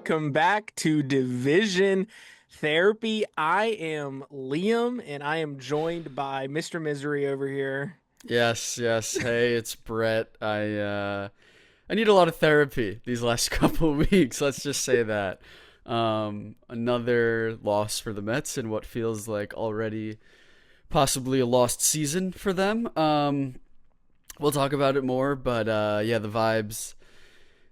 Welcome back to Division Therapy. I am Liam, and I am joined by Mr. Misery over here. Yes, yes. Hey, it's Brett. I need a lot of therapy these last couple of weeks. Let's just say that. Another loss for the Mets in what feels like already possibly a lost season for them. We'll talk about it more, but yeah, the vibes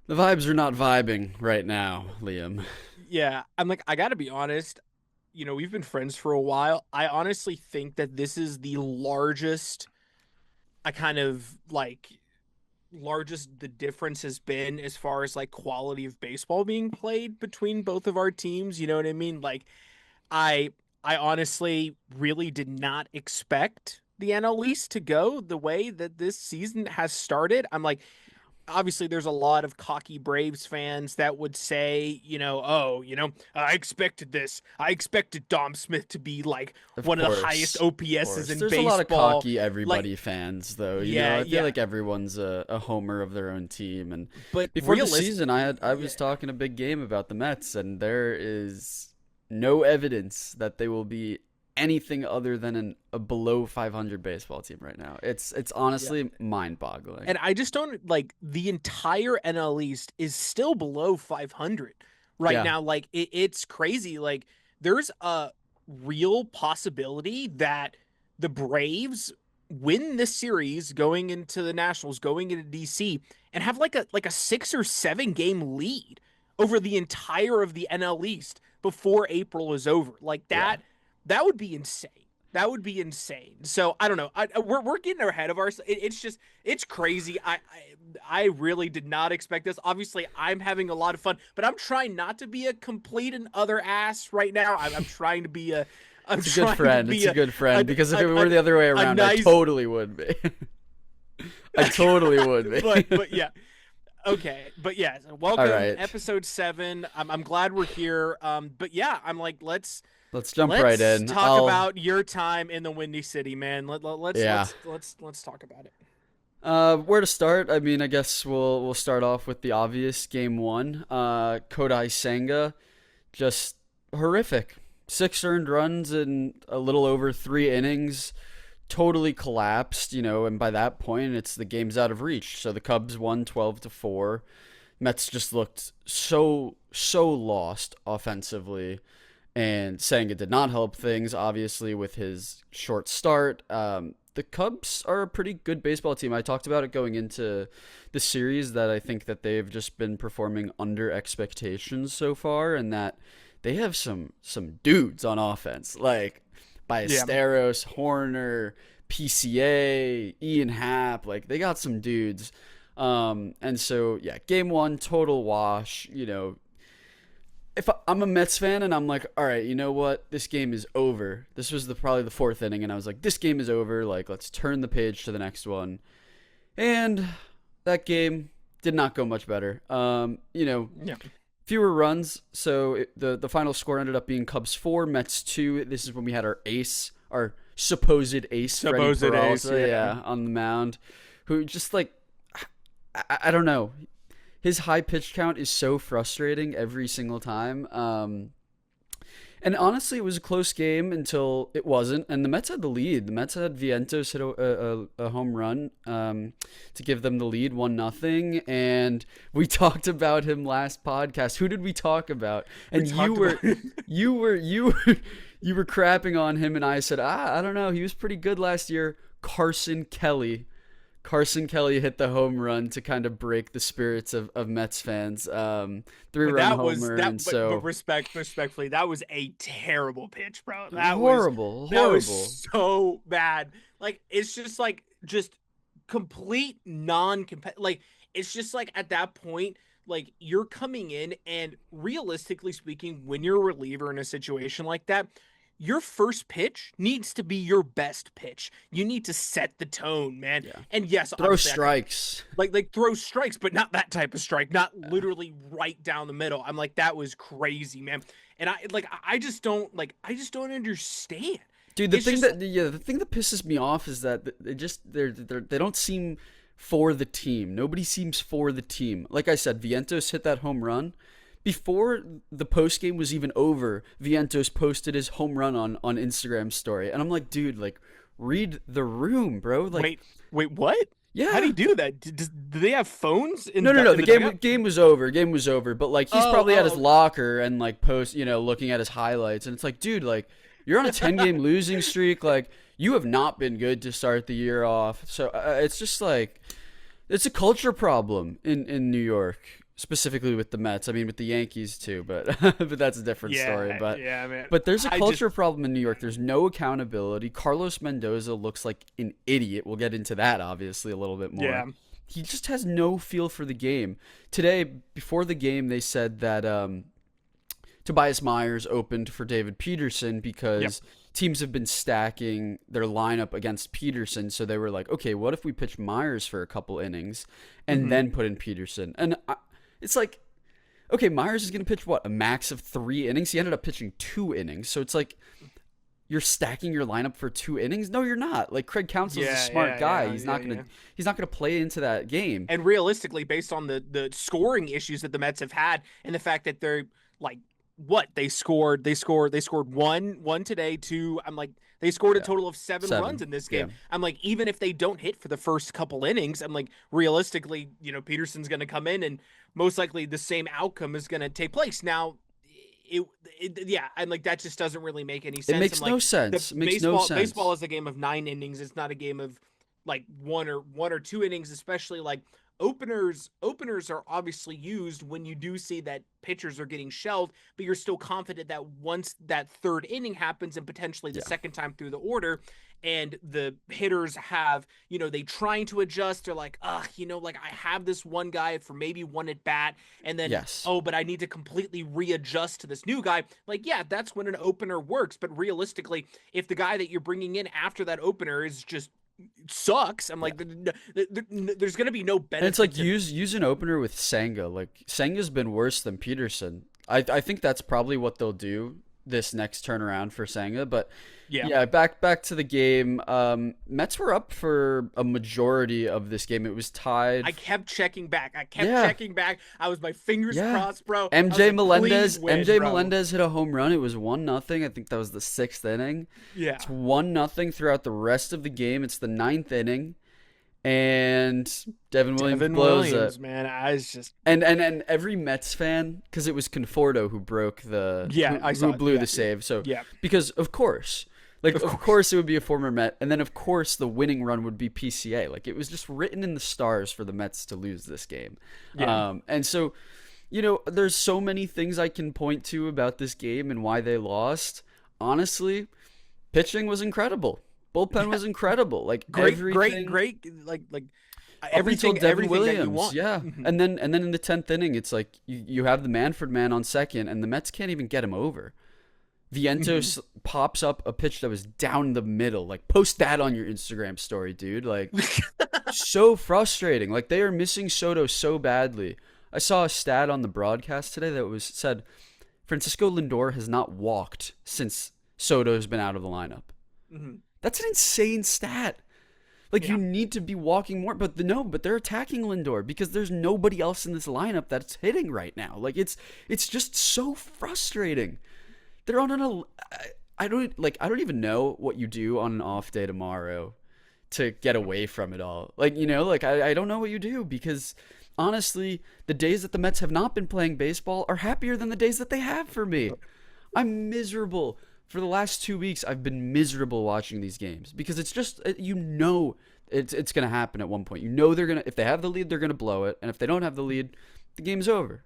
are not vibing right now, Liam. Yeah, I gotta be honest. We've been friends for a while. I honestly think that this is the largest, I kind of largest the difference has been as far as like quality of baseball being played between both of our teams. You know what I mean? I I honestly really did not expect the NL East to go the way that this season has started. Obviously there's a lot of cocky Braves fans that would say, I expected this. I expected Dom Smith to be like Of one of the highest course. Of OPSs course. in There's a lot of baseball. cocky Like, everybody fans though. yeah, I feel yeah. like everyone's a homer of their own team, and But before the realist season I yeah. was talking a big game about the Mets, and there is no evidence that they will be anything other than a below 500 baseball team right now. It's Yeah. honestly mind-boggling. And I just don't like the entire NL East is still below 500 right Yeah. now. It's crazy. Like there's a real possibility that the Braves win this series going into the Nationals, going into DC, and have like a 6 or 7 game lead over the entire of the NL East before April is over. Like Yeah. that would be insane. That would be insane. So I don't know. We're getting ahead of ourselves. It's crazy. I really did not expect this. Obviously, I'm having a lot of fun, but I'm trying not to be a complete and other ass right now. I'm trying to be a I'm It's a good trying to friend. be It's a good friend, because if it a, were the other way a around, I nice totally would be. I totally would be. but yeah. Okay, but yeah, so All welcome right. episode 7. I'm glad we're here. But yeah, I'm like Let's jump right let's in. talk about your time in the Windy City, man. Yeah. Let's talk about it. Where to start? I mean, I guess we'll start off with the obvious. Game one. Kodai Senga, just horrific. 6 earned runs in a little over 3 innings. Totally collapsed, and by that point, it's the game's out of reach. So the Cubs won 12-4. Mets just looked so lost offensively, and Senga did not help things, obviously, with his short start. The Cubs are a pretty good baseball team. I talked about it going into the series, that I think that they've just been performing under expectations so far, and that they have some dudes on offense, like Yeah. Ballesteros, Horner, PCA, Ian Happ. Like, they got some dudes. And so yeah, game one, total wash. If I'm a Mets fan and I'm like, all right, you know what, this game is over. This was probably the fourth inning, and I was like, this game is over. Like, let's turn the page to the next one. And that game did not go much better. Yeah. Fewer runs, so the final score ended up being Cubs 4, Mets 2. This is when we had our supposed ace, Freddie Supposed ace, Peralta, yeah. yeah, on the mound, who just like, I don't know. His high pitch count is so frustrating every single time. And honestly, it was a close game until it wasn't, and the Mets had the lead. The Mets had Vientos hit a home run, to give them the lead, 1-0. And we talked about him last podcast. Who did we talk about? We And talked about you were crapping on him, and I said, I don't know. He was pretty good last year. Carson Kelly. Carson Kelly hit the home run to kind of break the spirits of Mets fans. Three but run that was homer, that and but so respectfully, that was a terrible pitch, bro. horrible, That was horrible. so bad. Like it's just complete non-competitive. Like it's just like at that point, like you're coming in, and realistically speaking, when you're a reliever in a situation like that, your first pitch needs to be your best pitch. You need to set the tone, man. Yeah. And yes, Throw obviously I could strikes. throw strikes, but not that type of strike, not literally right down the middle. I'm like, that was crazy, man. And I just don't understand. Dude, It's just the thing that pisses me off is that they don't seem for the team. Nobody seems for the team. Like I said, Vientos hit that home run. before the post game was even over, Vientos posted his home run on Instagram story, and I'm like, dude, like, read the room, bro. Like, Wait, wait, what? How do yeah. you do that? Do they have phones No, no, no. in The the dugout? game was over. Game was over. But like, he's Oh, probably at his oh, locker and like looking at his highlights, and it's like, dude, like, you're on a 10 game losing streak. Like, you have not been good to start the year off. So it's just like, it's a culture problem in New York, specifically with the Mets. I mean, with the Yankees too, but but that's a different story. yeah, yeah, man. But there's a I just culture problem in New York. There's no accountability. Carlos Mendoza looks like an idiot. We'll get into that obviously a little bit more. yeah. He just has no feel for the game. Today, before the game, they said that Tobias Myers opened for David Peterson Yep. because teams have been stacking their lineup against Peterson. So they were like, okay, what if we pitch Myers for a couple innings and Hmm. then put in Peterson? And it's like, okay, Myers is going to pitch what, a max of 3 innings? He ended up pitching 2 innings. So it's like, you're stacking your lineup for 2 innings? No, you're not. Like, Craig Counsell's a Yeah, smart yeah, guy. yeah, yeah, yeah. He's not gonna play into that game. And realistically, based on the scoring issues that the Mets have had, and the fact that they're like, what they scored one today, two. I'm like, they scored a Yeah. total of 7 runs 7. in this Yeah. game. I'm like, even if they don't hit for the first couple innings, I'm like, realistically, Peterson's going to come in, and most likely the same outcome is going to take place. Now, yeah, and like that just doesn't really make any It sense. I'm makes no like, the sense. It makes no baseball sense. is a game of 9 innings. It's not a game of like one or 2 innings, especially like openers are obviously used when you do see that pitchers are getting shelled, but you're still confident that once that third inning happens and potentially the Yeah. second time through the order, and the hitters have, they trying to adjust. They're like, like I have this one guy for maybe one at bat, and then, Yes. oh, but I need to completely readjust to this new guy. Like, yeah, that's when an opener works. But realistically, if the guy that you're bringing in after that opener is just sucks, I'm Yeah. like, there's going to be no And it's benefit like, to. use an opener with Senga. Like, Senga's been worse than Peterson. I think that's probably what they'll do this next turnaround for Senga. But Yeah. yeah, back to the game. Mets were up for a majority of this game. It was tied. I kept checking back. Yeah. I was my fingers Yeah. crossed, bro. I was MJ like, please Melendez win, MJ bro. Melendez hit a home run. It was 1-0. I think that was the 6th inning. Yeah. It's 1-0 throughout the rest of the game. It's the 9th inning, and Devin Williams Devin blows Williams, it. man. I was just. And every Mets fan, because it was Conforto who broke Yeah, I saw who it. blew Yeah. the save. So Yeah. because of course, like Of of course. course it would be a former Met, and then of course the winning run would be PCA. Like, it was just written in the stars for the Mets to lose this game. Yeah. And so, there's so many things I can point to about this game and why they lost. Honestly, pitching was incredible. Bullpen was incredible. Like, Great, everything great. Like up until everything, Devin everything that you Williams. want. Yeah. Mhm. And then in the 10th inning, it's like you have the Manfred man on second, and the Mets can't even get him over. Vientos pops up a pitch that was down the middle. Like, post that on your Instagram story, dude. Like, so frustrating. Like, they are missing Soto so badly. I saw a stat on the broadcast today that said Francisco Lindor has not walked since Soto's been out of the lineup. Mhm. That's an insane stat. Like, Yeah. you need to be walking more, but but they're attacking Lindor because there's nobody else in this lineup that's hitting right now. Like, it's just so frustrating. They're on I don't even know what you do on an off day tomorrow to get away from it all. Like, I don't know what you do, because honestly, the days that the Mets have not been playing baseball are happier than the days that they have for me. I'm miserable. For the last 2 weeks, I've been miserable watching these games because it's just, it's going to happen at one point. If they have the lead, they're going to blow it. And if they don't have the lead, the game's over.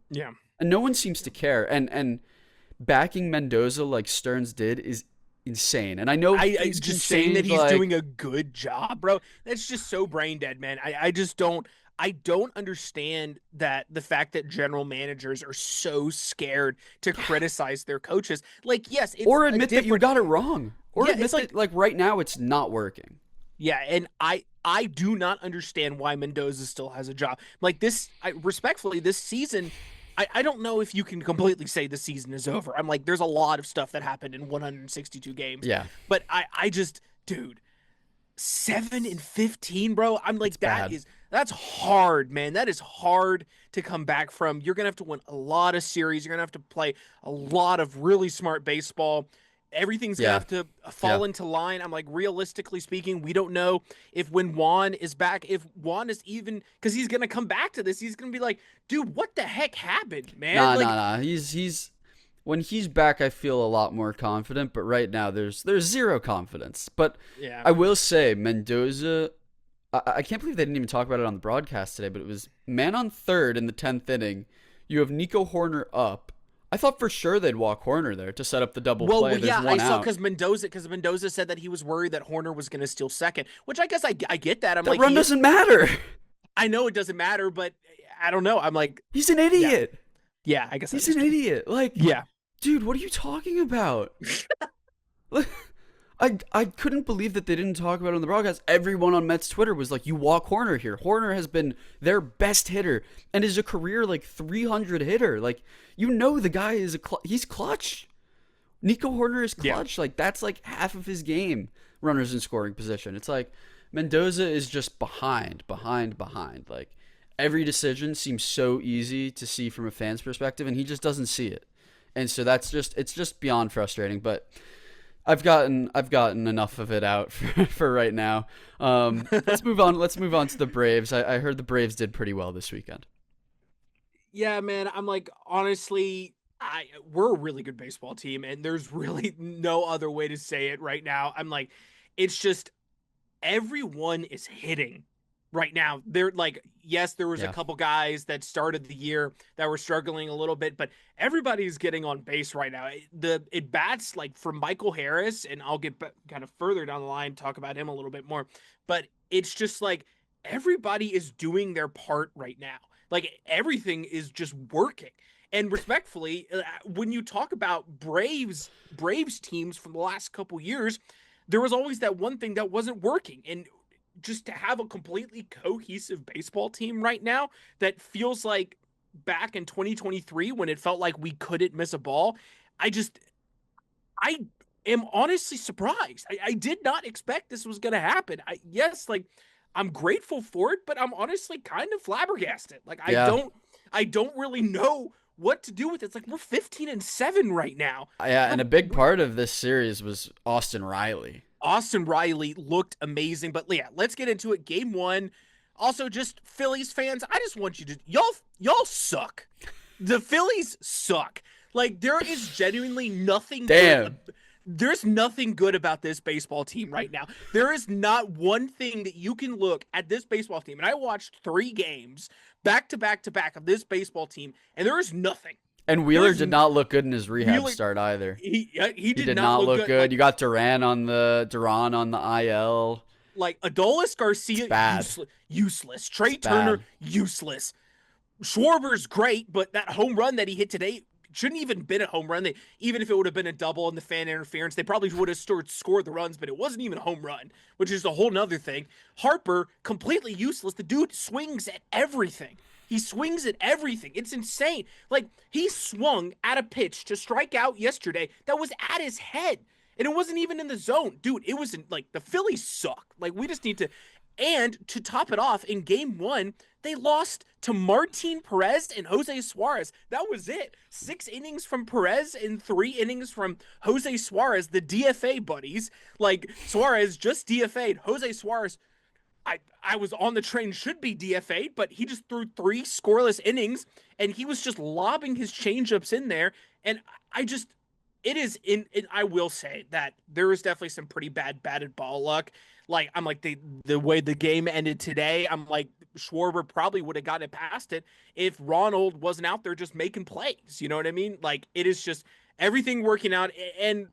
Yeah. And no one seems to care. And backing Mendoza like Stearns did is insane. And I know I things can just saying that change, he's like, doing a good job, bro. That's just so brain dead, man. I just don't. I don't understand that the fact that general managers are so scared to criticize their coaches. Like, yes, it's or a admit that you different. got it wrong. Or Yeah, admit it's like, that, like, right now it's not working. yeah, and I do not understand why Mendoza still has a job. Like this, respectfully, this season, I don't know if you can completely say the season is over. I'm like, there's a lot of stuff that happened in 162 games. Yeah. But I just, dude, 7-15, bro. I'm like, that bad. is That's hard, man. That is hard to come back from. You're gonna have to win a lot of series. You're gonna have to play a lot of really smart baseball. Everything's gonna Yeah, have to yeah. fall into line. I'm like, realistically speaking, we don't know if when Juan is back, if Juan is even because he's gonna come back to this, he's gonna be like, dude, what the heck happened, man? Nah, nah, Like, nah. He's when he's back, I feel a lot more confident. But right now, there's zero confidence. But yeah. I will say, Mendoza. I can't believe they didn't even talk about it on the broadcast today. But it was man on third in the 10th inning. You have Nico Horner up. I thought for sure they'd walk Horner there to set up the double play. There's Yeah, I one saw out. because Mendoza said that he was worried that Horner was going to steal second, which I guess I get that. I'm That like, run he is. doesn't matter. I know it doesn't matter, but I don't know. I'm like, He's an yeah, idiot. yeah. I guess that He's is an true. idiot. Like, Yeah, dude, what are you talking about? I couldn't believe that they didn't talk about it on the broadcast. Everyone on Mets Twitter was like, "You walk Horner here. Horner has been their best hitter and is a career like 300 hitter. Like, you know, the guy is he's clutch. Nico Horner is yeah, clutch. Like, that's like half of his game. Runners in scoring position. It's like Mendoza is just behind. Like, every decision seems so easy to see from a fan's perspective, and he just doesn't see it. And so it's just beyond frustrating. But I've gotten enough of it out for right now. Let's move on. Let's move on to the Braves. I heard the Braves did pretty well this weekend. yeah, man. I'm like, honestly, we're a really good baseball team, and there's really no other way to say it right now. I'm like, it's just everyone is hitting right now. They're like, yes, there was a Yeah, couple guys that started the year that were struggling a little bit, but everybody's getting on base right now. It bats like for Michael Harris, and I'll get kind of further down the line, talk about him a little bit more. But it's just like everybody is doing their part right now. Like everything is just working. And respectfully, when you talk about Braves teams from the last couple years, there was always that one thing that wasn't working. And just to have a completely cohesive baseball team right now that feels like back in 2023 when it felt like we couldn't miss a ball, I just, I am honestly surprised. I did not expect this was going to happen. Yes, like I'm grateful for it, but I'm honestly kind of flabbergasted. Like yeah, I don't really know what to do with it. It's like we're 15-7 right now. yeah. We're And a big part of this series was Austin Riley. Austin Riley looked amazing. But yeah, let's get into it. Game one. Also, just Phillies fans, I just want you to y'all suck. The Phillies suck. Like there is genuinely nothing good. Damn. There's nothing good about this baseball team right now. There is not one thing that you can look at this baseball team. And I watched 3 games back to back to back of this baseball team, and there is nothing. And Wheeler There's did not look good in his rehab Wheeler. start either. He He did did not not look look good. good. You got Duran on the IL. Like Adolis It's Garcia, bad. useless. It's Trey Turner, bad. useless. Schwarber's great, but that home run that he hit today shouldn't even been a home run. Even if it would have been a double and the fan interference, they probably would have scored the runs, but it wasn't even a home run, which is a whole nother thing. Harper, completely useless. The dude swings at everything. He swings at everything. It's insane. Like, he swung at a pitch to strike out yesterday that was at his head. And it wasn't even in the zone. Dude, it was like the Phillies suck. Like, we just need to. And to top it off, in game one, they lost to Martin Perez and Jose Suarez. That was it. 6 innings from Perez and 3 innings from Jose Suarez, the DFA buddies. Like, Suarez just DFA'd. Jose Suarez, I was on the train, should be DFA'd, but he just threw 3 scoreless innings, and he was just lobbing his changeups in there. And I just, it is I will say that there is definitely some pretty bad batted ball luck. Like I'm like the way the game ended today, I'm like Schwarber probably would have gotten it past it if Ronald wasn't out there just making plays. You know what I mean? Like it is just everything working out. And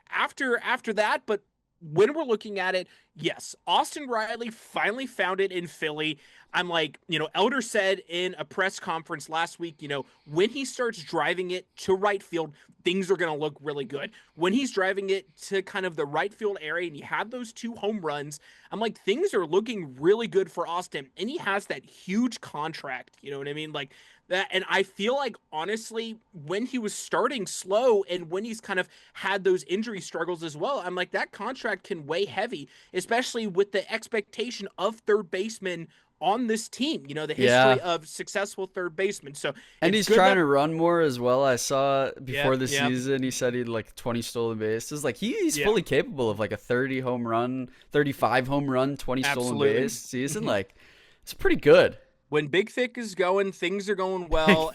after that, but when we're looking at it, yes, Austin Riley finally found it in Philly. I'm like, Elder said in a press conference last week, when he starts driving it to right field, things are going to look really good. When he's driving it to kind of the right field area and you have those 2 home runs, I'm like, things are looking really good for Austin. And he has that huge contract. You know what I mean? Like that. And I feel like, honestly, when he was starting slow and when he's kind of had those injury struggles as well, I'm like, that contract can weigh heavy, especially with the expectation of third baseman on this team. You know, the history Yeah. of successful third baseman. So And it's he's good trying that. to run more as well. I saw before Yep, the yep, season, he said he'd like 20 stolen bases. Like he's yeah, fully capable of like a 30 home run, 35 home run, 20 stolen absolutely. base season. Like it's pretty good. When Big Thick is going, things are going well.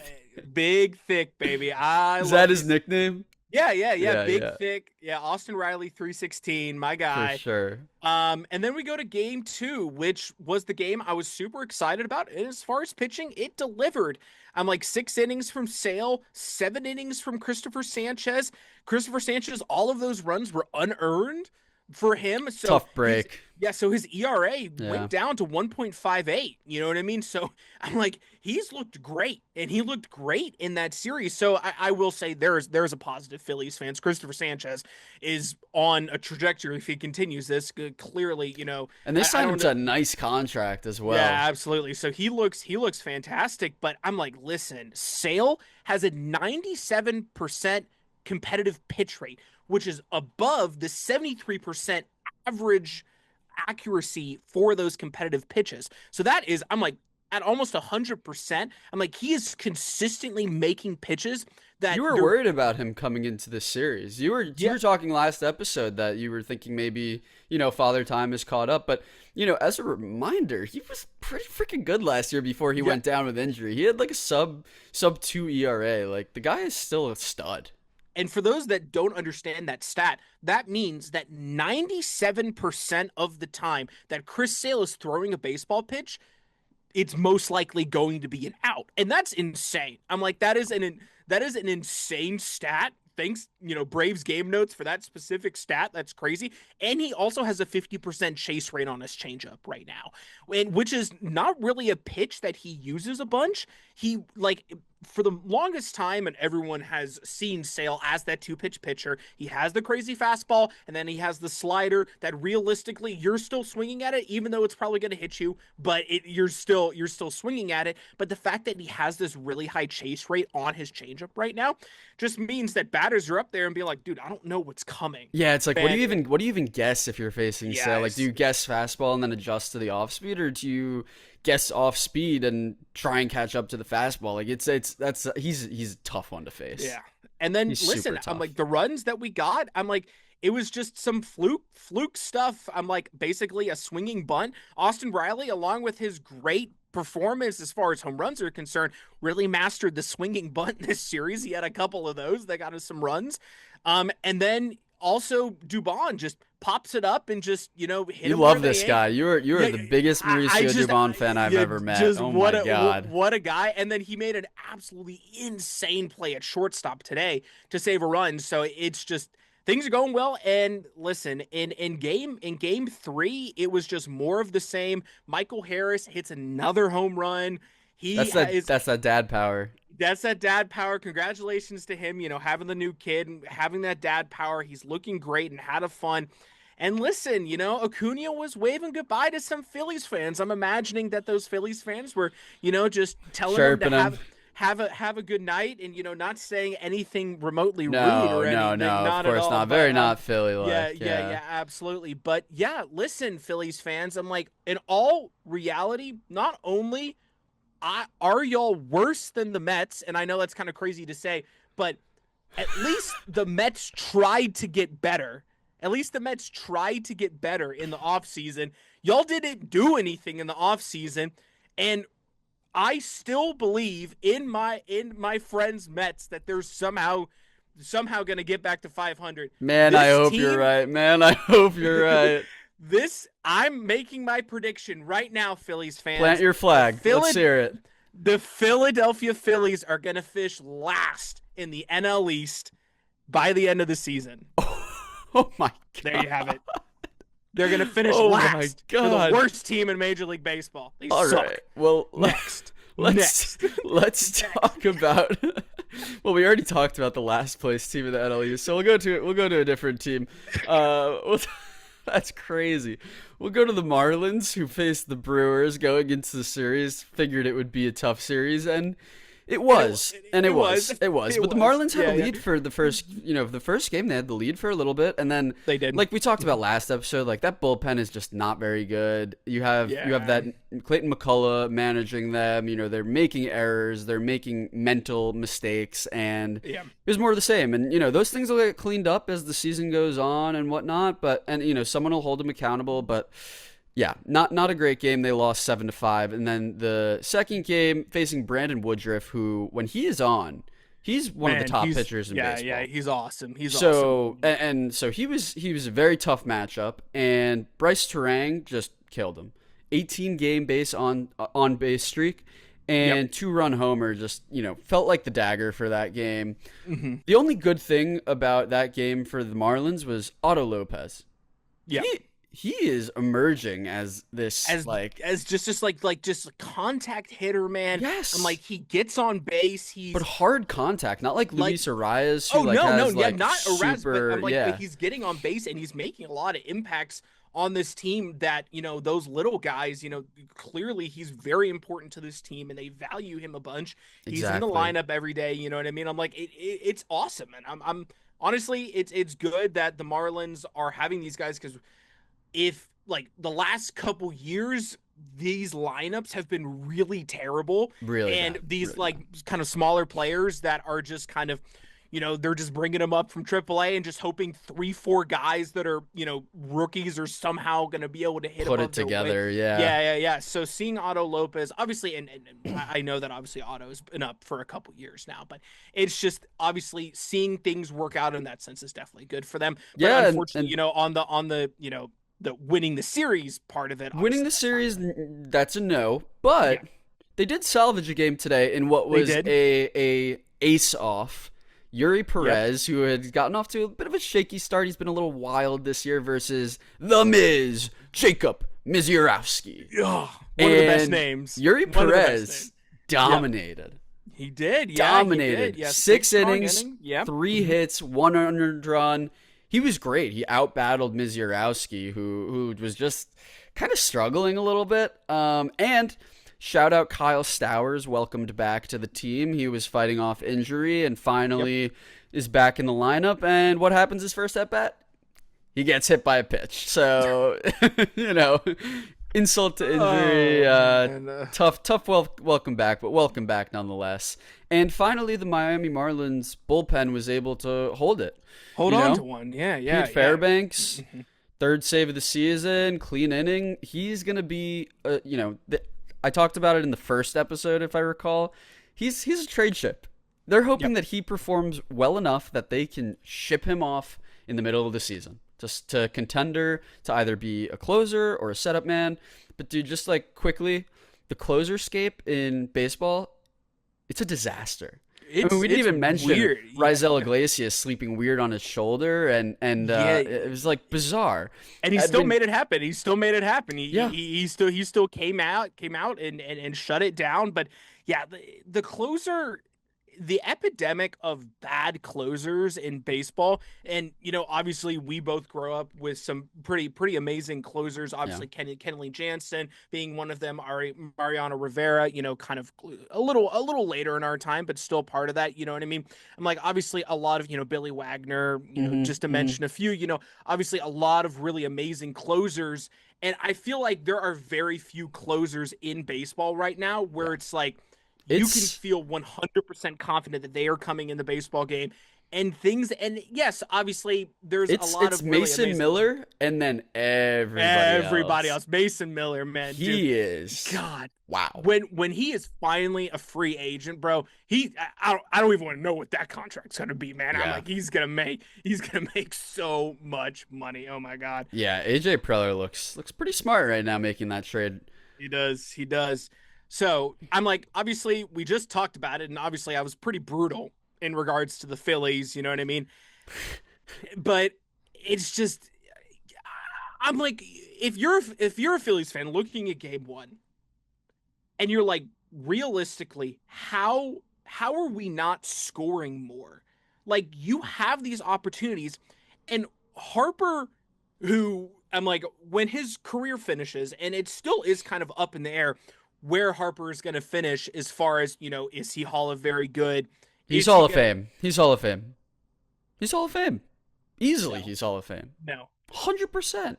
Big Thick, baby. I Is that love his this. nickname? Yeah, yeah, yeah. Yeah, Big yeah, Thick. Yeah, Austin Riley 316, my for guy. sure. And then we go to game two, which was the game I was super excited about. And as far as pitching, it delivered. I'm like 6 innings from Sale, 7 innings from Christopher Sanchez. Christopher Sanchez, all of those runs were unearned for him. So Tough he's, break. yeah, so his ERA Yeah. went down to 1.58. You know what I mean? So I'm like, he's looked great, and he looked great in that series. So I will say there's a positive Phillies fans. Christopher Sanchez is on a trajectory if he continues this. Clearly, you know, And they I signed him don't. to a nice contract as well. Yeah, absolutely. So he looks fantastic, but I'm like, listen, Sale has a 97% competitive pitch rate, which is above the 73% average accuracy for those competitive pitches. So that is, I'm like, at almost 100%. I'm like, he is consistently making pitches that You were they're, worried about him coming into this series. You yeah, were talking last episode that you were thinking maybe, Father Time is caught up, but as a reminder, he was pretty freaking good last year before he yeah. went down with injury. He had like a sub 2 ERA. Like the guy is still a stud. And for those that don't understand that stat, that means that 97% of the time that Chris Sale is throwing a baseball pitch, it's most likely going to be an out. And that's insane. I'm like, that is an insane stat. Thanks, Braves game notes for that specific stat. That's crazy. And he also has a 50% chase rate on his changeup right now, which is not really a pitch that he uses a bunch. He like for the longest time, and everyone has seen Sale as that two-pitch pitcher. He has the crazy fastball, and then he has the slider that realistically you're still swinging at it, even though it's probably going to hit you, but you're still swinging at it. But the fact that he has this really high chase rate on his changeup right now just means that batters are up there and be like, dude, I don't know what's coming. Yeah, it's like And what do you even guess if you're facing Sale? Like do yes, you guess fastball and then adjust to the off speed, or do you guess off speed and try and catch up to the fastball? Like he's a tough one to face. yeah. And then He's super listen, I'm tough. like the runs that we got, I'm like it was just some fluke stuff. I'm like basically a swinging bunt. Austin Riley, along with his great performance as far as home runs are concerned, really mastered the swinging bunt in this series. He had a couple of those that got us some runs. And then also Dubon just pops it up and just hit You him where love they this ain't. guy. You're Yeah, the biggest I Mauricio just Dubon fan I've yeah, ever met. just Oh my god. what a guy. And then he made an absolutely insane play at shortstop today to save a run. So it's just things are going well. And listen, in game three, it was just more of the same. Michael Harris hits another home run. He is That's that dad power. That's that dad power. Congratulations to him, having the new kid and having that dad power. He's looking great and had a fun. And listen, Acuna was waving goodbye to some Phillies fans. I'm imagining that those Phillies fans were, just telling him to Chirping him. have a good night and not saying anything remotely rude No, or no, anything. no. Of Not at course all. not. Very But not Philly yeah, like. yeah, Yeah. yeah, absolutely. But yeah, listen, Phillies fans, I'm like, in all reality, not only are y'all worse than the Mets, and I know that's kind of crazy to say, but at least the Mets tried to get better. At least the Mets tried to get better in the offseason. Y'all didn't do anything in the offseason, and I still believe in my friends Mets that they're somehow going to get back to 500. Man, I This hope you're team right. Man, I hope you're right. I'm making my prediction right now, Phillies Plant fans. your The flag. Let's hear it. the Philadelphia Phillies are going to fish last in the NL East by the end of the season. Oh my There god. you have it. They're going to finish Oh my last. They're the God. worst team in Major League Baseball. They All suck. right. Well, Next. let's Next. let's talk about. Well, we already talked about the last place team in the NL East, so we'll go to a different team. That's crazy. We'll go to the Marlins, who faced the Brewers going into the series. Figured it would be a tough series, and It and was, and it it was, was, it was. it But the was. Marlins had a Yeah, yeah, lead for the first game. They had the lead for a little bit, and then, they did. like we talked about last episode, like that bullpen is just not very good. You have Yeah, that Clayton McCullough managing them. They're making errors, they're making mental mistakes, and yeah. it was more of the same. And those things will get cleaned up as the season goes on and whatnot. But someone will hold them accountable, but. Yeah, not a great game. They lost 7-5, and then the second game facing Brandon Woodruff, who when he is on, he's one of the Man, top pitchers in yeah, baseball. he's awesome. He's awesome. So and so he was a very tough matchup, and Bryce Terang just killed him. 18 game base on base streak, Yep. and 2-run homer just felt like the dagger for that game. Hmm. The only good thing about that game for the Marlins was Otto Lopez. Yep. He is emerging as this as like as just a contact hitter, man. yes, I'm like, he gets on base. He's but hard contact, not like like, Luis Arias, who oh like no, no, has yeah, like not Erasmus, but super I'm like, yeah but he's getting on base and he's making a lot of impacts on this team. That those little guys, clearly he's very important to this team and they value him a bunch. He's in the exactly lineup every day. You know what I mean? I'm like, it's awesome, and I'm honestly, it's good that the Marlins are having these guys, because if like the last couple years these lineups have been really terrible, really and bad, these really like bad. kind of smaller players that are just kind of, they're just bringing them up from AAA and just hoping 3-4 guys that are, rookies are somehow going to be able to hit Put above it their weight. together, yeah. Yeah. So seeing Otto Lopez, obviously, and I know that obviously Otto's been up for a couple years now, but it's just obviously seeing things work out in that sense is definitely good for them. But Yeah, unfortunately, and on the the winning the series part of it, winning obviously the that's not series, good. that's a no. But Yeah, they did salvage a game today in what they was did. a ace off. Yuri Yep. Perez, who had gotten off to a bit of a shaky start, he's been a little wild this year, versus the Miz, Jacob Misiorowski. Ugh, one of the best And names. Yuri One of the best Perez names. Yep. dominated. He did. Yeah, he Dominated. did. Yeah, 6 strong innings, inning. Yep. 3 hits, 1 run. He was great. He outbattled Misiorowski, who was just kind of struggling a little bit. And shout out Kyle Stowers, welcomed back to the team. He was fighting off injury and finally is back in the lineup. And what happens his first at bat? He gets hit by a pitch. So, insult to injury. Tough. Welcome back, but welcome back nonetheless. And finally, the Miami Marlins bullpen was able to hold it. Hold on to one. Yeah. Pete Fairbanks, third save of the season, clean inning. He's gonna be, I talked about it in the first episode, if I recall. He's a trade ship. They're hoping that he performs well enough that they can ship him off in the middle of the season, just to contender, to either be a closer or a setup man. But dude, just like quickly, the closer scape in baseball, it's a disaster. I mean, we didn't even mention weird. Rizal Iglesias sleeping weird on his shoulder, and it was like bizarre. And he still made it happen. He still made it happen. He still came out and shut it down. But yeah, the closer, the epidemic of bad closers in baseball, and obviously we both grow up with some pretty amazing closers. Obviously, Kenley Jansen being one of them, Mariano Rivera, kind of a little later in our time, but still part of that. You know what I mean? I'm like, obviously a lot of Billy Wagner, just to mention a few. Obviously a lot of really amazing closers, and I feel like there are very few closers in baseball right now where it's like, you can feel 100% confident that they are coming in the baseball game and things. And yes, obviously there's a lot of really Mason amazing Miller and then everybody else. Mason Miller, man, he is God. Wow. When he is finally a free agent, bro, I don't even want to know what that contract's gonna be, man. I'm like, he's gonna make so much money. Oh my God. Yeah, AJ Preller looks pretty smart right now making that trade. He does. So I'm like, obviously, we just talked about it, and obviously, I was pretty brutal in regards to the Phillies. You know what I mean? But it's just, I'm like, if you're a Phillies fan looking at Game 1, and you're like, realistically, how are we not scoring more? Like, you have these opportunities, and Harper, who I'm like, when his career finishes, and it still is kind of up in the air, where Harper is going to finish as far as, is he Hall of Very Good? He's Is he Hall of going to Fame. He's Hall of Fame. He's Hall of Fame. Easily, no. he's Hall of Fame. No. 100%.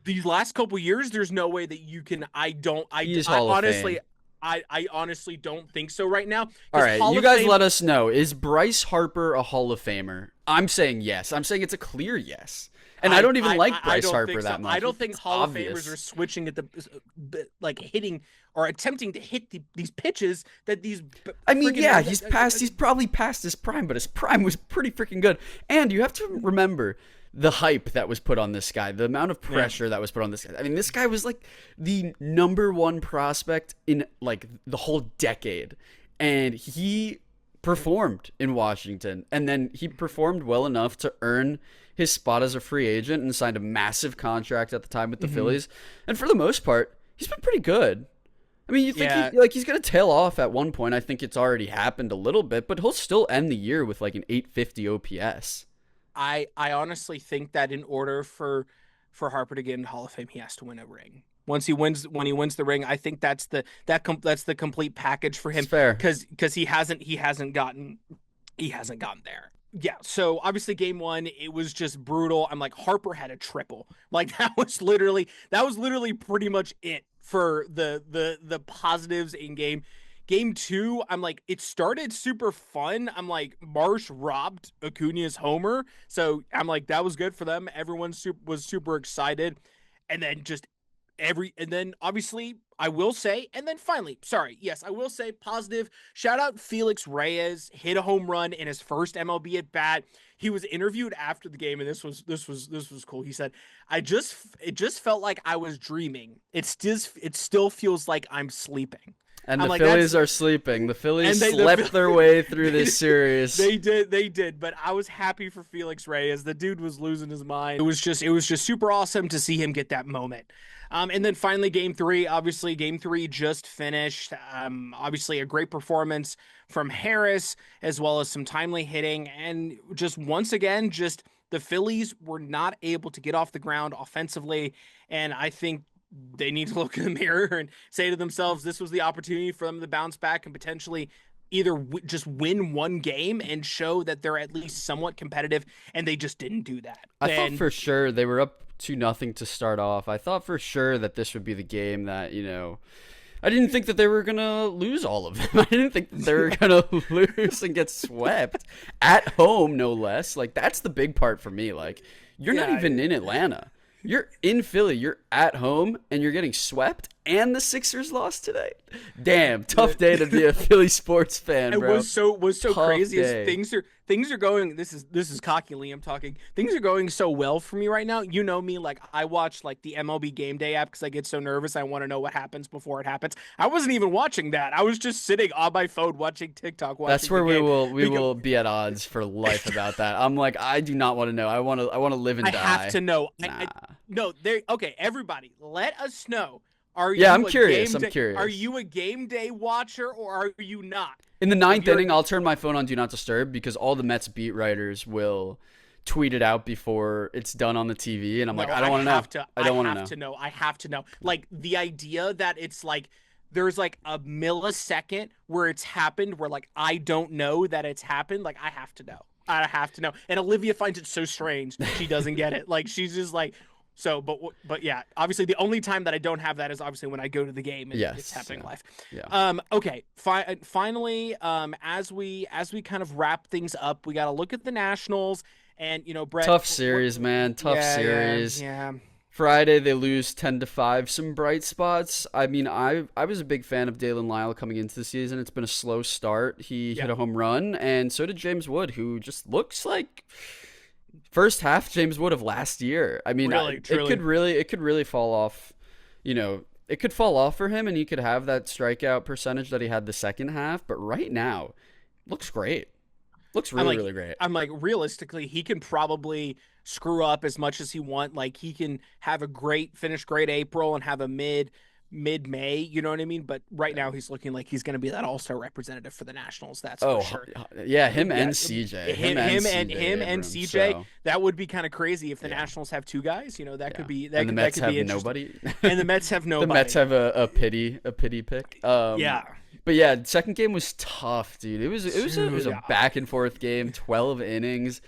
These last couple years, there's no way that you can. I don't. He is I Hall of honestly, Fame. I honestly don't think so right now All because right, Hall you of guys Fame. let us know. Is Bryce Harper a Hall of Famer? I'm saying yes. I'm saying it's a clear yes. And I don't even like I Bryce don't Harper think so. that I much. don't think It's Hall of Famers are obvious. switching at like hitting or attempting to hit these pitches that these I mean, freaking yeah, he's probably past his prime, but his prime was pretty freaking good. And you have to remember the hype that was put on this guy, the amount of yeah. pressure that was put on this guy. I mean, this guy was like the number one prospect in like the whole decade. And he performed in Washington. And then he performed well enough to earn his spot as a free agent and signed a massive contract at the time with the Mm-hmm. Phillies. And for the most part, he's been pretty good. I mean, you think Yeah, he's gonna tail off at one point. I think it's already happened a little bit, but he'll still end the year with like an 850 OPS. I honestly think that in order for Harper to get into Hall of Fame, he has to win a ring. When he wins the ring, I think that's the complete package for It's him fair. because he hasn't gotten there. Yeah, so obviously game one, it was just brutal. I'm like, Harper had a triple. Like that was literally pretty much it for the positives in game. Game two, I'm like, it started super fun. I'm like, Marsh robbed Acuna's homer. So I'm like, that was good for them. Everyone was super excited. And then and then obviously I will say, and then finally, sorry, yes, I will say positive. Shout out Felix Reyes, hit a home run in his first MLB at bat. He was interviewed after the game, and this was cool. He said, it just felt like I was dreaming. It still feels like I'm sleeping. And I'm the like, that's Phillies are sleeping. The Phillies and slept their way through this series. they did, but I was happy for Felix Reyes. The dude was losing his mind. It was just super awesome to see him get that moment. And then finally, game three. Obviously, game three just finished. Obviously, a great performance from Harris, as well as some timely hitting. And just once again, just the Phillies were not able to get off the ground offensively. And I think they need to look in the mirror and say to themselves, this was the opportunity for them to bounce back and potentially either just win one game and show that they're at least somewhat competitive, and they just didn't do that. I thought And for sure they were up 2-0 to start off. I thought for sure that this would be the game that, I didn't think that they were going to lose all of them. I didn't think that they were going to lose and get swept at home, no less. Like, that's the big part for me. Like, you're not yeah, even in Atlanta. You're in Philly. You're at home, and you're getting swept, and the Sixers lost today. Damn, tough day to be a Philly sports fan, it bro. was so Tough crazy as day. things are going. This is cocky Liam talking. Things are going so well for me right now. You know me, like I watch like the MLB Game Day app because I get so nervous. I want to know what happens before it happens. I wasn't even watching that. I was just sitting on my phone watching TikTok, That's watching the where game. we will be at odds for life about that. I'm like, I do not want to know. I want to live and I die. have to know. Nah. No, there. Okay, everybody, let us know. Are Yeah, you I'm a curious. game I'm day? Are curious. you a game day watcher or are you not? In the If ninth you're, inning, I'll turn my phone on Do Not Disturb because all the Mets beat writers will tweet it out before it's done on the TV, and I'm like, no, I don't want to know. I I don't want to have know. to know. I have to know. Like the idea that it's like there's like a millisecond where it's happened, where like I don't know that it's happened. Like I have to know. I have to know. And Olivia finds it so strange that she doesn't get it. Like she's just like, so, but yeah, obviously the only time that I don't have that is obviously when I go to the game and it's Yes. happening live. Yeah. Okay. Finally, as we kind of wrap things up, we got to look at the Nationals and Brett. Tough series, man. Tough series. Yeah. Friday they lose 10-5. Some bright spots. I mean, I was a big fan of Dalen Lyle coming into the season. It's been a slow start. He hit a home run, and so did James Wood, who just looks like first half James Wood of last year. I mean, Really, truly. it could really fall off. It could fall off for him, and he could have that strikeout percentage that he had the second half. But right now, looks great. Looks really, really great. I'm like, realistically, he can probably screw up as much as he want. Like he can have a great finish, great April, and have a mid-May, you know what I mean? But right now he's looking like he's going to be that all-star representative for the Nationals, that's for Oh, sure. yeah, him Yeah, and CJ. him, him and Abrams. CJ. So, That would be kind of crazy if the yeah. Nationals have two guys. That could Yeah. be And the that Mets could be have interesting. nobody. And the Mets have The Mets nobody. have a pity pick. Yeah, But yeah, second game was tough, dude. It was a dude. back and forth game, 12 innings.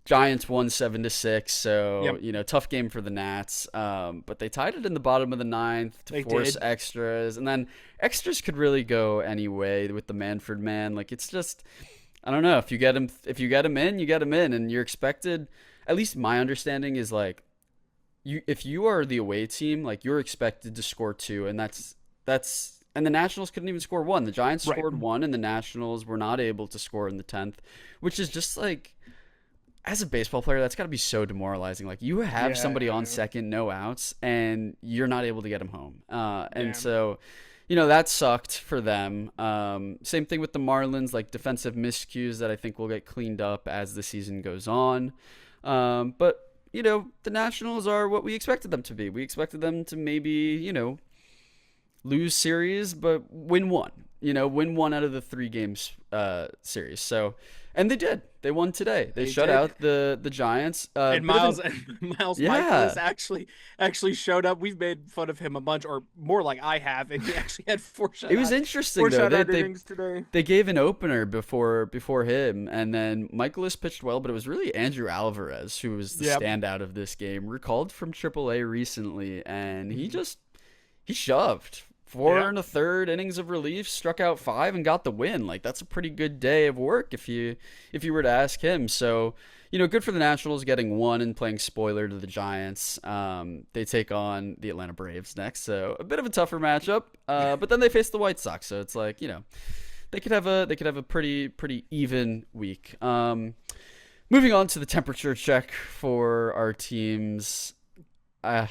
Giants won 7-6, so Yep, tough game for the Nats. But they tied it in the bottom of the ninth to they force did. extras, and then extras could really go any way with the Manfred man. Like it's just, I don't know, if you get him in, you get him in, and you're expected. At least my understanding is like if you are the away team, like you're expected to score two, and that's and the Nationals couldn't even score one. The Giants Right. scored one, and the Nationals were not able to score in the 10th, which is just like as a baseball player, that's got to be so demoralizing. Like you have somebody on Yeah, second, no outs, and you're not able to get him home. And yeah. so, that sucked for them. Same thing with the Marlins, like defensive miscues that I think will get cleaned up as the season goes on. But the Nationals are what we expected them to be. We expected them to maybe, lose series, but win one. Win one out of the three games series. So, and they did. They won today. They They shut did. out the Giants. And Bit of Miles an Miles Michaelis Yeah. actually showed up. We've made fun of him a bunch, or more like I have, and he actually had It was interesting four though. They shutout they innings today. they gave an opener before him, and then Michaelis pitched well, but it was really Andrew Alvarez who was the Yep. standout of this game. Recalled from AAA recently, and he Mhm. just he shoved. Four Yeah. and a third innings of relief, struck out five, and got the win. Like that's a pretty good day of work if you were to ask him. So, good for the Nationals getting one and playing spoiler to the Giants. They take on the Atlanta Braves next, so a bit of a tougher matchup. But then they face the White Sox, so it's like they could have a pretty even week. Moving on to the temperature check for our teams. Uh,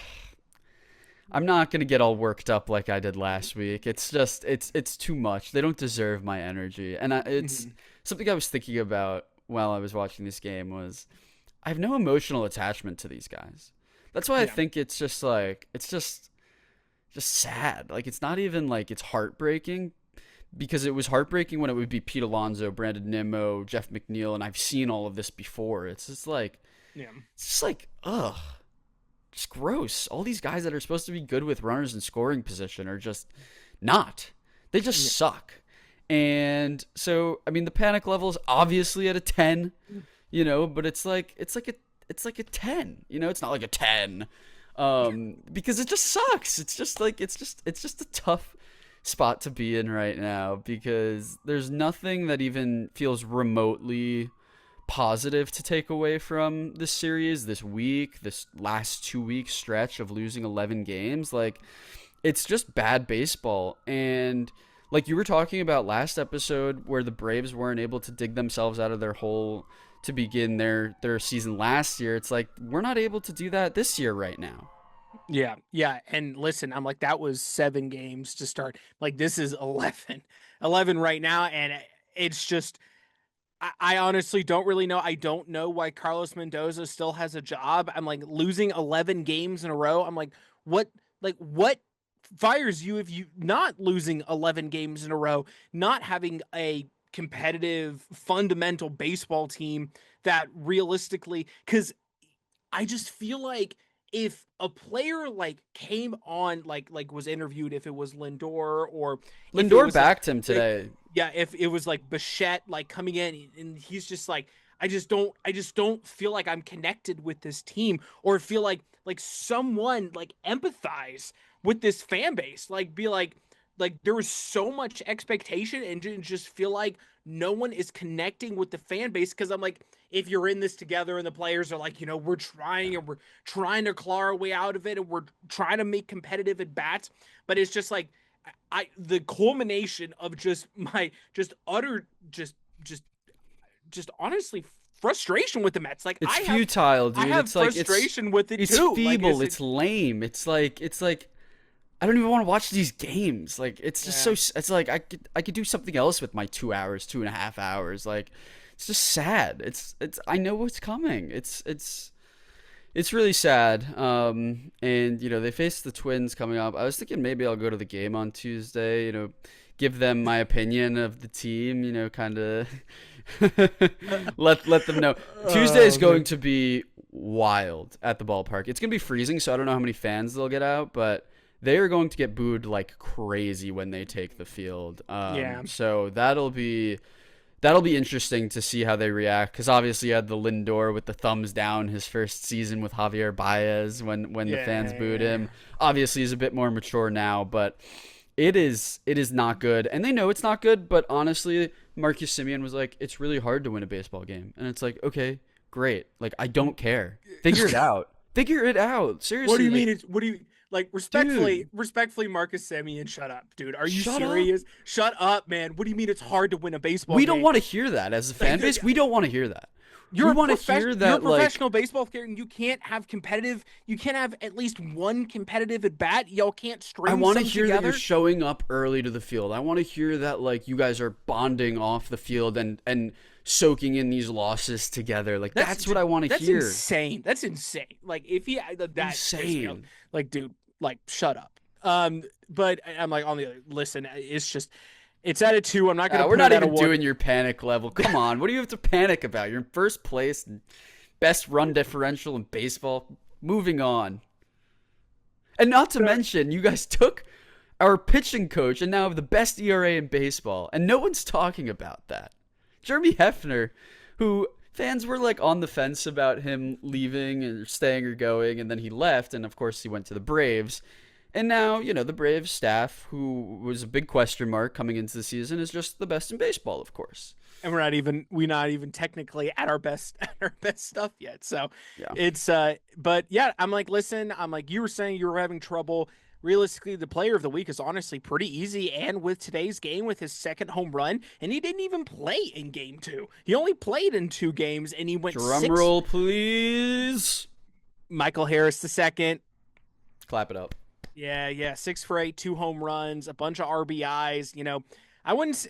I'm not gonna get all worked up like I did last week. It's just it's too much. They don't deserve my energy, and it's Mhm. something I was thinking about while I was watching this game was I have no emotional attachment to these guys. That's why I Yeah. think it's just like it's just sad. Like it's not even like it's heartbreaking because it was heartbreaking when it would be Pete Alonso, Brandon Nimmo, Jeff McNeil, and I've seen all of this before. Yeah. It's just like ugh. Just gross. All these guys that are supposed to be good with runners in scoring position are just not. They just Yeah. suck. And so, I mean, the panic level is obviously at a 10, but it's like a 10. It's not like a 10. Because it just sucks. It's just a tough spot to be in right now because there's nothing that even feels remotely positive to take away from this series, this week, this last 2 week stretch of losing 11 games. Like, it's just bad baseball. And like you were talking about last episode, where the Braves weren't able to dig themselves out of their hole to begin their season last year, it's like we're not able to do that this year right now. Yeah. Yeah. And listen, I'm like, that was 7 games to start. Like, this is 11 right now. And it's just, I honestly don't really know. I don't know why Carlos Mendoza still has a job. I'm like, losing 11 games in a row. I'm what fires you if you not losing 11 games in a row, not having a competitive, fundamental baseball team that realistically, because I just feel like if a player like came on like was interviewed, if it was Lindor or if it Lindor was like backed him today. yeah, if it was like Bichette like coming in and he's just like I just don't feel like I'm connected with this team or feel like someone like empathize with this fan base. Like be like there was so much expectation and just feel like no one is connecting with the fan base because I'm like if you're in this together and the players are like, we're trying and we're trying to claw our way out of it and we're trying to make competitive at bats, but it's just like the culmination of just my just utter just honestly frustration with the Mets. Like It's futile, I dude. have frustration with it It's too. Like feeble. It's lame. It's like I don't even want to watch these games. Like it's just yeah. so. It's like I could do something else with my 2 hours, 2.5 hours. Like it's just sad. It's I know what's coming. It's It's really sad. And they face the Twins coming up. I was thinking maybe I'll go to the game on Tuesday. Give them my opinion of the team. Kind of let them know. Tuesday is Oh going man. to be wild at the ballpark. It's going to be freezing, so I don't know how many fans they'll get out, but they are going to get booed like crazy when they take the field. Yeah. So that'll be interesting to see how they react, because obviously you had the Lindor with the thumbs down his first season with Javier Baez when the fans booed Yeah. him. Obviously he's a bit more mature now, but it is not good, and they know it's not good. But honestly, Marcus Simeon was like, it's really hard to win a baseball game, and it's like, okay, great, like I don't care, figure it out, figure it out, What do seriously, you like mean? What do you like? dude, Respectfully, Marcus Semien, shut up, dude. Are you shut up. serious? Shut up, man. What do you mean it's hard to win a baseball We don't game? want to hear that as a fan base. We don't want to hear that. We want to hear You're a that, like, professional baseball player, and you can't have competitive. You can't have at least one competitive at bat. Y'all can't I string want to some hear that you're together. showing up early to the field. I want to hear that, like, you guys are bonding off the field and soaking in these losses together. Like, that's what I want to That's hear. insane. That's insane. Like if he that is, Insane. like dude, like shut up. But I'm like on the other. Listen, it's just it's at a two. I'm not gonna We're put it not at a even one. doing your panic level. Come on. What do you have to panic about? You're in first place, best run differential in baseball. Moving on. And not to mention, you guys took our pitching coach and now have the best ERA in baseball. And no one's talking about that. Jeremy Hefner, who fans were like on the fence about him leaving or staying or going, and then he left, and of course he went to the Braves. And now, the Braves staff, who was a big question mark coming into the season, is just the best in baseball, of course. And we're not even technically at our best at our best stuff yet. So Yeah. it's but yeah, I'm like, listen, I'm like, you were saying you were having trouble. Realistically, the player of the week is honestly pretty easy. And with today's game, with his second home run, and he didn't even play in game two. He only played in two games, and he went Drum six. roll, please. Michael Harris the second. Clap it up. Yeah, yeah, 6 for 8, 2 home runs, a bunch of RBIs. I wouldn't.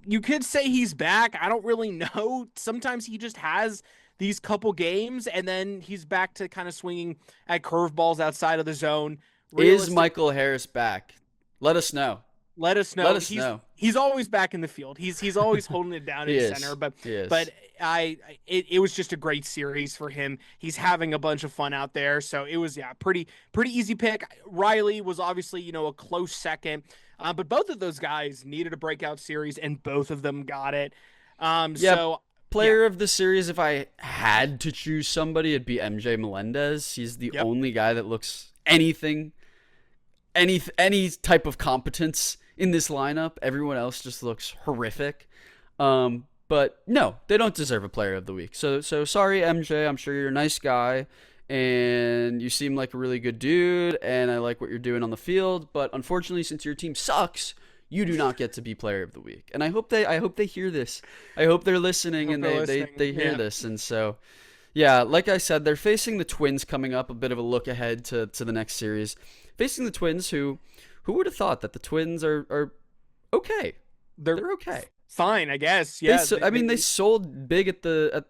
You could say he's back. I don't really know. Sometimes he just has these couple games, and then he's back to kind of swinging at curveballs outside of the zone. Is Realistic. Michael Harris back? Let us know. Let us Let know. us know. He's always back in the field. He's always holding it down He in center. is. But He is. but it was just a great series for him. He's having a bunch of fun out there. So it was, yeah, pretty easy pick. Riley was obviously, a close second. But both of those guys needed a breakout series, and both of them got it. Yep. So yeah, Player of the series, if I had to choose somebody, it'd be MJ Melendez. He's the yep. only guy that looks any type of competence in this lineup. Everyone else just looks horrific. But no, they don't deserve a player of the week. So sorry, MJ. I'm sure you're a nice guy, and you seem like a really good dude, and I like what you're doing on the field. But unfortunately, since your team sucks, you do not get to be player of the week. And I hope they hear this. I hope they're listening Hope and they're they listening. they hear Yeah. this. And so, yeah, like I said, they're facing the Twins coming up. A bit of a look ahead to the next series, facing the Twins. Who would have thought that the Twins are okay? They're They're okay. fine, I guess. They Yeah. I mean, they sold big at the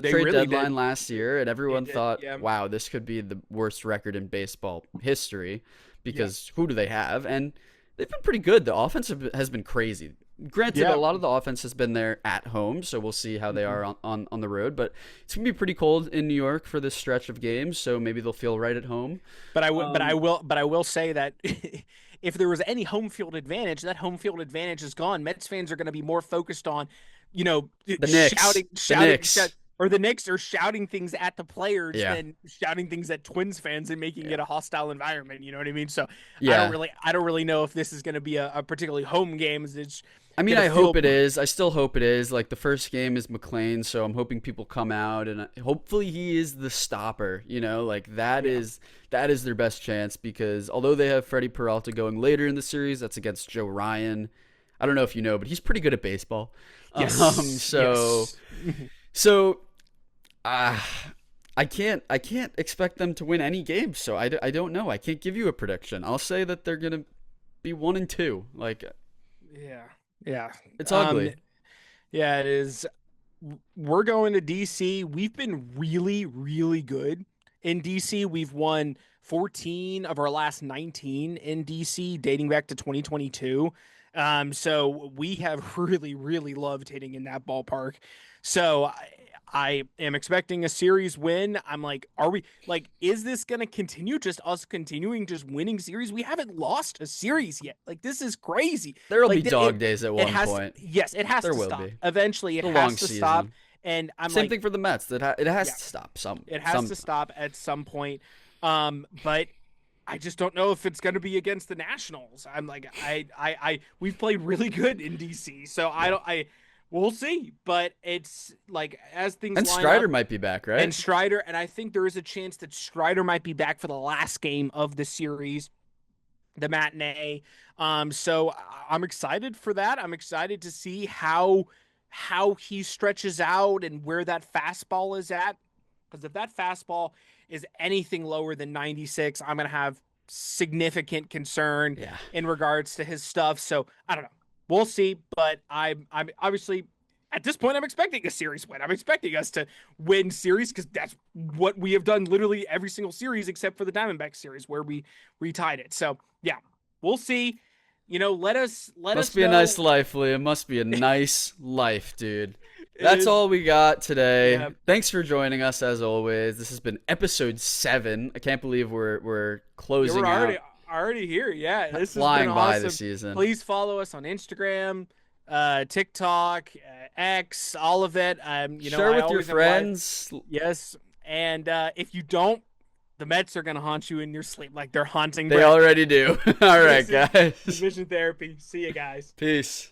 They trade really deadline did. last year, and They everyone did. thought, Yeah. "Wow, this could be the worst record in baseball history," Yeah. because who do they have? And they've been pretty good. The offense has been crazy. Granted, Yeah. a lot of the offense has been there at home, so we'll see how they are on the road. But it's gonna be pretty cold in New York for this stretch of games, so maybe they'll feel right at home. But I will say that if there was any home field advantage, that home field advantage is gone. Mets fans are going to be more focused on, The Knicks, the Knicks, or the Knicks are shouting things at the players yeah, than shouting things at Twins fans and making yeah, it a hostile environment. You know what I mean? So yeah. I don't really know if this is going to be a particularly home game. It's I mean, going to I hope feel. it is. I still hope it is. Like, the first game is McLean, so I'm hoping people come out, and hopefully he is the stopper. Like Yeah. that is their best chance, because although they have Freddie Peralta going later in the series, that's against Joe Ryan. I don't know if you know, but he's pretty good at baseball. Yes. So Yes. so uh, I can't expect them to win any games. So I don't know. I can't give you a prediction. I'll say that they're gonna be 1-2. Like, Yeah. Yeah. it's Um. ugly. Yeah. It is. We're going to DC. We've been really, really good in DC. We've won 14 of our last 19 in DC, dating back to 2022. So we have really, really loved hitting in that ballpark. So I am expecting a series win. I'm like, are we like, is this going to continue? Just us continuing just winning series? We haven't lost a series yet. Like, this is crazy. There'll be Like, dog days at it one has, point. yes, it has There to will stop. be. Eventually, it The has long to stop. season. And I'm Same like, thing for the Mets. It has yeah, to stop some it has to sometime. stop at some point. But I just don't know if it's going to be against the Nationals. I'm like, we've played really good in DC, so Yeah. we'll see. But it's like as things And line up, Strider might be back, and right? Strider, and I think there is a chance that Strider might be back for the last game of the series, the matinee. So I'm excited for that. I'm excited to see how he stretches out and where that fastball is at. Because if that fastball is anything lower than 96, I'm gonna have significant concern Yeah. in regards to his stuff. So I don't know. We'll see. But I'm obviously at this point I'm expecting a series win. I'm expecting us to win series because that's what we have done literally every single series except for the Diamondback series where we retied it. So yeah, we'll see. Let Must us be a nice know. life, Liam. Must be a nice life, dude. It That's is. all we got today. Yeah. Thanks for joining us as always. This has been episode 7. I can't believe we're Yeah, we're closing out, already here. Yeah, this has been flying by the awesome. season. Please follow us on Instagram, TikTok, X, all of it. Share I with your always am live. friends. Yes, and if you don't, the Mets are gonna haunt you in your sleep like they're haunting They Brett. already do. All right, This is guys. Vision Therapy. See you guys. Peace.